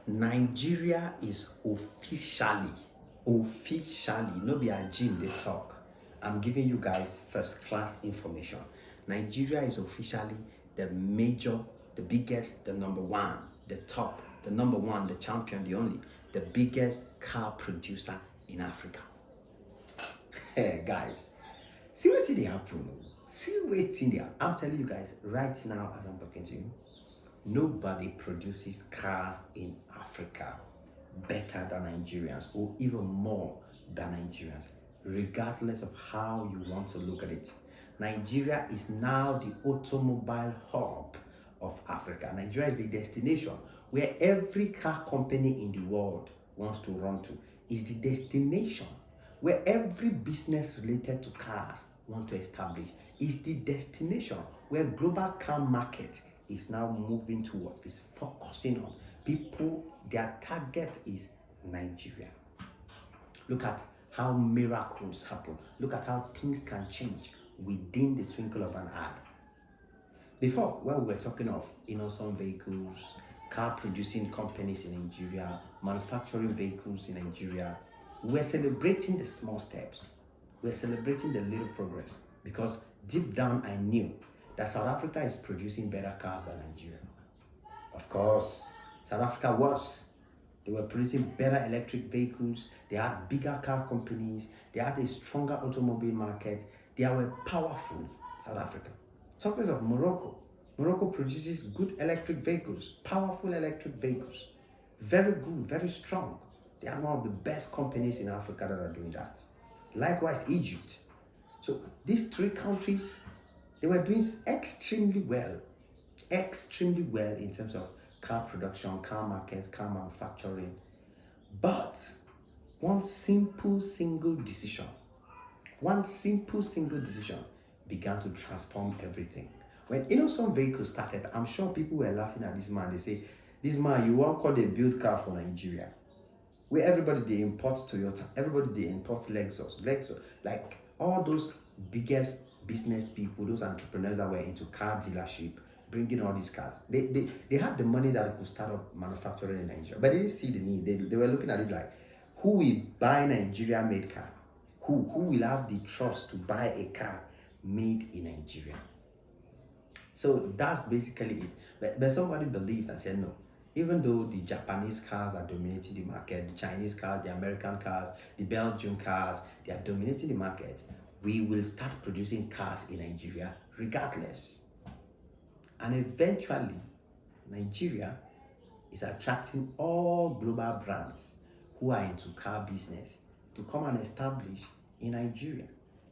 Nigeria is officially, no be a gym they talk. I'm giving you guys first class information. Nigeria is officially the major, the biggest, the number one, the top, the number one, the champion, the only, the biggest car producer in Africa. Hey guys, see what they happen. See what they happen. I'm telling you guys right now as I'm talking to you. Nobody produces cars in Africa better than Nigerians or even more than Nigerians, regardless of how you want to look at it. Nigeria is now the automobile hub of Africa. Nigeria is the destination where every car company in the world wants to run to. Is the destination where every business related to cars want to establish. Is the destination where global car market is now moving towards, is focusing on. People, their target is Nigeria. Look at how miracles happen. Look at how things can change within the twinkle of an eye. Before, when we were talking of Innoson vehicles, car producing companies in Nigeria, manufacturing vehicles in Nigeria, we're celebrating the small steps. We're celebrating the little progress because deep down I knew that South Africa is producing better cars than Nigeria. Of course, South Africa was. They were producing better electric vehicles. They had bigger car companies. They had a stronger automobile market. They were powerful, South Africa. Talk less of Morocco. Morocco produces good electric vehicles, powerful electric vehicles. Very good, very strong. They are one of the best companies in Africa that are doing that. Likewise, Egypt. So these three countries, they were doing extremely well in terms of car production, car market, car manufacturing. But one simple single decision began to transform everything. When Innoson vehicles started, I'm sure people were laughing at this man. They say, this man, you won't call the build car for Nigeria. Where everybody they import Toyota, everybody they import Lexus, like all those biggest business people, those entrepreneurs that were into car dealership, bringing all these cars. They had the money that they could start up manufacturing in Nigeria, but they didn't see the need. They were looking at it like, who will buy Nigeria made car? Who will have the trust to buy a car made in Nigeria? So that's basically it. But somebody believed and said no. Even though the Japanese cars are dominating the market, the Chinese cars, the American cars, the Belgian cars, they are dominating the market, we will start producing cars in Nigeria regardless. And eventually, Nigeria is attracting all global brands who are into car business to come and establish in Nigeria.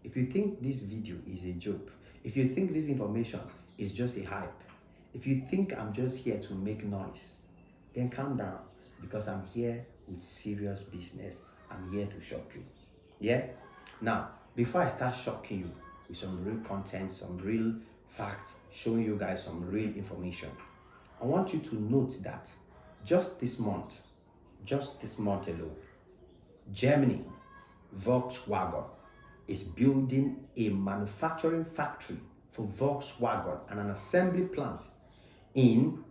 If you think this video is a joke, if you think this information is just a hype, if you think I'm just here to make noise, then calm down, because I'm here with serious business. I'm here to shock you. Yeah? Now, before I start shocking you with some real content, some real facts, showing you guys some real information, I want you to note that just this month alone, Germany, Volkswagen is building a manufacturing factory for Volkswagen and an assembly plant in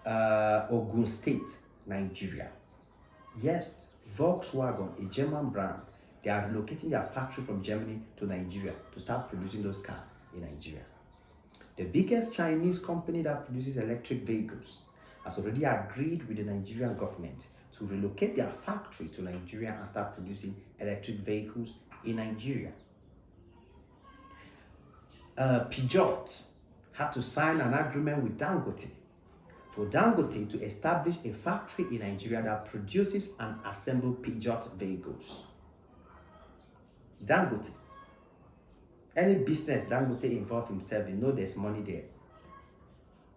Ogun State, Nigeria. Yes, Volkswagen, a German brand, they are relocating their factory from Germany to Nigeria to start producing those cars in Nigeria. The biggest Chinese company that produces electric vehicles has already agreed with the Nigerian government to relocate their factory to Nigeria and start producing electric vehicles in Nigeria. Peugeot had to sign an agreement with Dangote for Dangote to establish a factory in Nigeria that produces and assembles Peugeot vehicles. Dangote, any business Dangote involved himself, you know there's money there.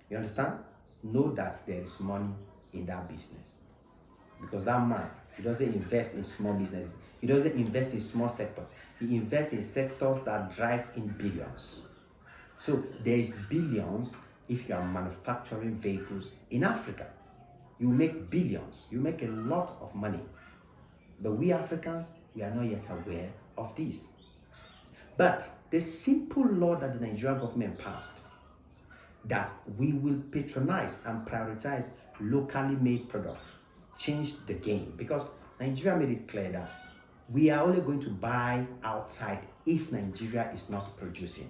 You understand? Know that there is money in that business. Because that man, he doesn't invest in small businesses. He doesn't invest in small sectors. He invests in sectors that drive in billions. So there is billions if you are manufacturing vehicles in Africa. You make billions. You make a lot of money. But we Africans, we are not yet aware of this. But the simple law that the Nigerian government passed, that we will patronize and prioritize locally made products. changed the game, because Nigeria made it clear that we are only going to buy outside if Nigeria is not producing.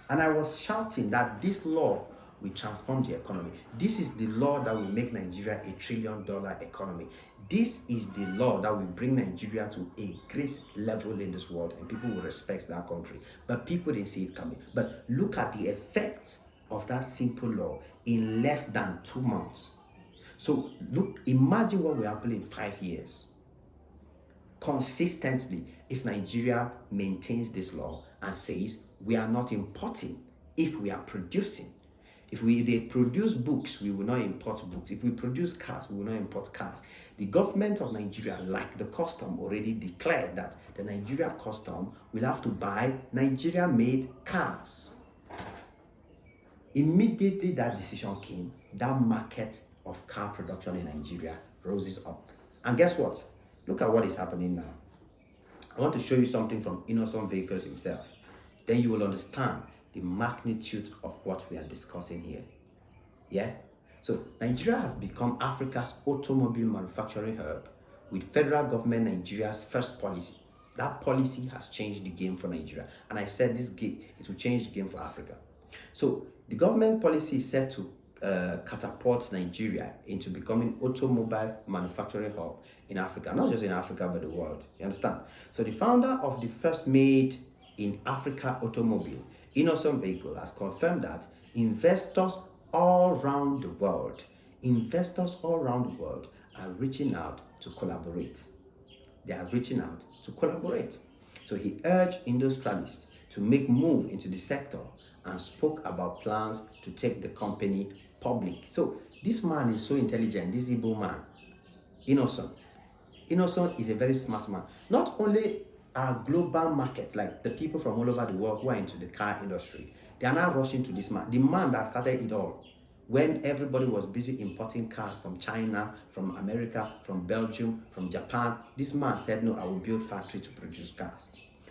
And I was shouting that this law will transform the economy. This is the law that will make Nigeria $1 trillion economy. This is the law that will bring Nigeria to a great level in this world, and people will respect that country. But people didn't see it coming. But look at the effect of that simple law in less than 2 months. So look, imagine what will happen in 5 years. Consistently, if Nigeria maintains this law and says we are not importing if we are producing. If they produce books, we will not import books. If we produce cars, we will not import cars. The government of Nigeria, like the custom, already declared that the Nigeria custom will have to buy Nigeria-made cars. Immediately that decision came, that market of car production in Nigeria roses up. And guess what? Look at what is happening now. I want to show you something from Innoson Vehicles himself. Then you will understand the magnitude of what we are discussing here. Yeah? So Nigeria has become Africa's automobile manufacturing hub, with federal government Nigeria's first policy. That policy has changed the game for Nigeria. And I said it will change the game for Africa. So the government policy is set to catapult Nigeria into becoming automobile manufacturing hub in Africa. Not just in Africa, but the world. You understand? So the founder of the first made in Africa automobile, Innoson Vehicle, has confirmed that investors all around the world are reaching out to collaborate. They are reaching out to collaborate. So he urged industrialists to make move into the sector and spoke about plans to take the company public. So this man is so intelligent, this Igbo man, Innoson. Innoson is a very smart man. Not only are global markets, like the people from all over the world who are into the car industry, they are now rushing to this man, the man that started it all. When everybody was busy importing cars from China, from America, from Belgium, from Japan, this man said, no, I will build factory to produce cars.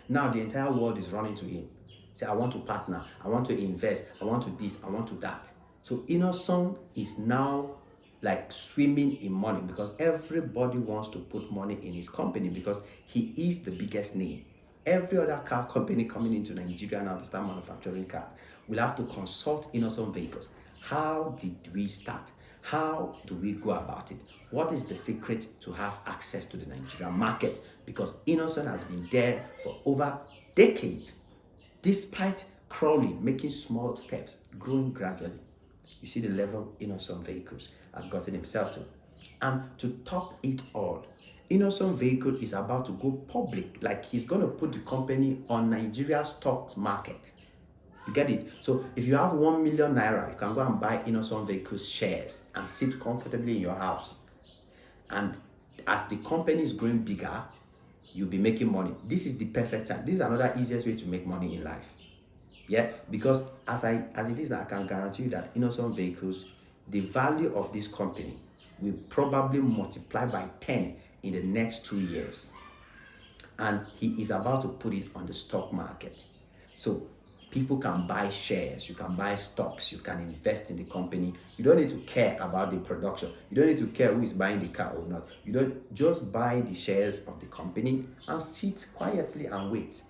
Now the entire world is running to him. Say, I want to partner, I want to invest, I want to this, I want to that. So Innoson is now like swimming in money, because everybody wants to put money in his company because he is the biggest name. Every other car company coming into Nigeria now to start manufacturing cars will have to consult Innoson Vehicles. How did we start? How do we go about it? What is the secret to have access to the Nigerian market? Because Innoson has been there for over decades, despite crawling, making small steps, growing gradually. You see the level Innoson Vehicles has gotten himself to. And to top it all, Innoson Vehicle is about to go public. Like, he's going to put the company on Nigeria's stock market. You get it? So if you have 1 million naira, you can go and buy Innoson Vehicles shares and sit comfortably in your house. And as the company is growing bigger, you'll be making money. This is the perfect time. This is another easiest way to make money in life. Yeah, because as it is, I can guarantee you that Innoson Vehicles, the value of this company will probably multiply by 10 in the next 2 years. And he is about to put it on the stock market. So people can buy shares, you can buy stocks, you can invest in the company. You don't need to care about the production. You don't need to care who is buying the car or not. You don't just buy the shares of the company and sit quietly and wait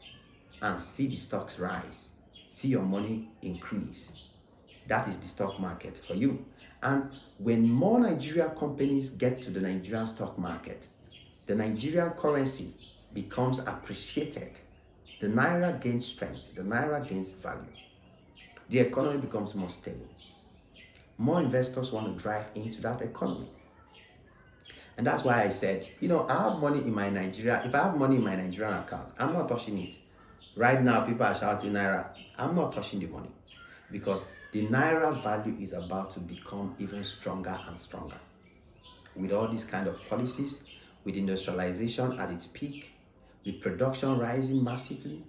and see the stocks rise. See your money increase. That is the stock market for you. And when more Nigerian companies get to the Nigerian stock market, the Nigerian currency becomes appreciated. The naira gains strength, the naira gains value. The economy becomes more stable. More investors want to drive into that economy. And that's why I said, I have money in my Nigeria. If I have money in my Nigerian account, I'm not touching it. Right now, people are shouting naira. I'm not touching the money, because the naira value is about to become even stronger and stronger. With all these kind of policies, with industrialization at its peak, with production rising massively,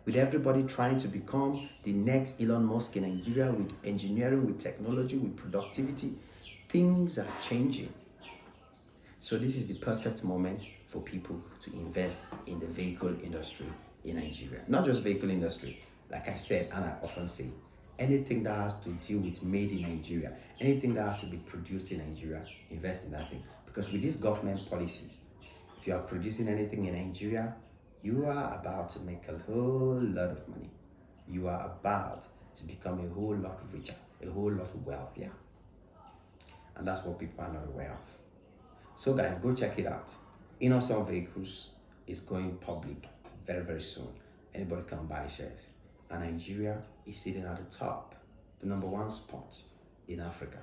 with everybody trying to become the next Elon Musk in Nigeria, with engineering, with technology, with productivity, things are changing. So this is the perfect moment for people to invest in the vehicle industry in Nigeria. Not just vehicle industry, like I said, and I often say, anything that has to deal with made in Nigeria, anything that has to be produced in Nigeria, invest in that thing. Because with these government policies, if you are producing anything in Nigeria, you are about to make a whole lot of money. You are about to become a whole lot richer, a whole lot wealthier. And that's what people are not aware of. So guys, go check it out. Innoson Vehicles is going public very, very soon. Anybody can buy shares. And Nigeria is sitting at the top, the #1 spot in Africa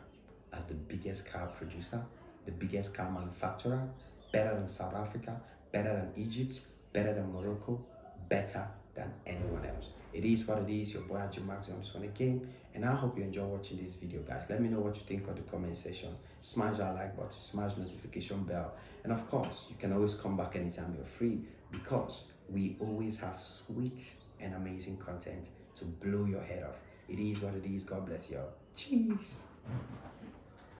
as the biggest car producer, the biggest car manufacturer, better than South Africa, better than Egypt, better than Morocco, better than anyone else. It is what it is. Your boy Max on this one again, and I hope you enjoy watching this video, guys. Let me know what you think on the comment section. Smash that like button, smash notification bell, and of course you can always come back anytime you're free, because we always have sweet and amazing content to blow your head off. It is what it is. God bless you all. Cheers.